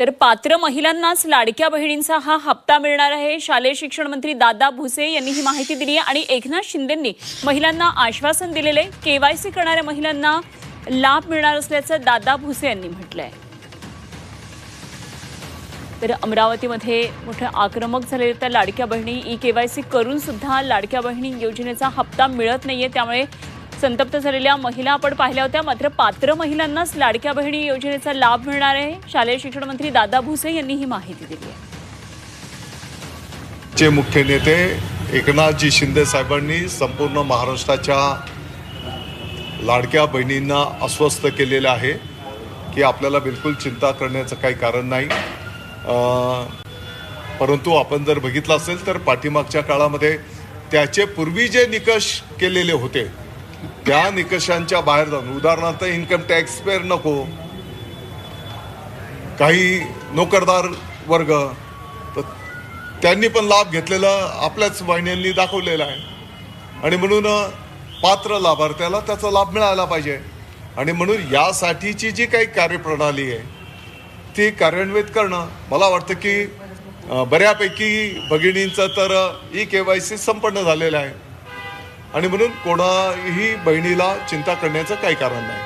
तर पात्र महिलांनाच लाडक्या बहिणींचा हा हप्ता मिळणार आहे। शालेय शिक्षण मंत्री दादा भुसे यांनी ही माहिती दिली आहे आणि एकनाथ शिंदेंनी महिलांना आश्वासन दिलेले केवायसी करणाऱ्या महिलांना लाभ मिळणार असल्याचं दादा भुसे यांनी म्हटलंय। तर अमरावतीमध्ये मोठे आक्रमक झाले त्या लाडक्या बहिणी ई केवायसी करून सुद्धा लाडक्या बहिणी योजनेचा हप्ता मिळत नाहीये, त्यामुळे संतप्त झालेल्या महिला आपण पाहिल्या होत्या। मात्र पात्र महिलांनाच लाडक्या बहिणी योजनेचा लाभ मिळणार आहे। शालेय शिक्षण मंत्री दादा भुसे यांनी ही माहिती दिली आहे। चे मुख्य नेते एकनाथजी शिंदे साहेबांनी संपूर्ण महाराष्ट्राच्या लाडक्या बहिणींना आश्वस्त केलेले आहे की आपल्याला बिलकुल चिंता करण्याचं काही कारण नाही। परंतु आपण जर बघितलं असेल तर पाठीमागच्या काळामध्ये त्याचे पूर्वी जे निकष केलेले होते त्या निकषांच्या बाहेर जाऊन, उदाहरणार्थ इन्कम टॅक्स पेअर नको, काही नोकरदार वर्ग, तर त्यांनी पण लाभ घेतलेला आपल्याच वाहिन्यांनी दाखवलेला आहे आणि म्हणून पात्र लाभार्थ्याला त्याचा लाभ मिळाला पाहिजे। आणि म्हणून यासाठीची जी काही कार्यप्रणाली आहे ती कार्यान्वित करणं, मला वाटतं की बऱ्यापैकी भगिनींचं तर ई केवायसी संपन्न झालेलं आहे आणि म्हणून कोणाही बहिणीला चिंता करण्याचं काही कारण नाही।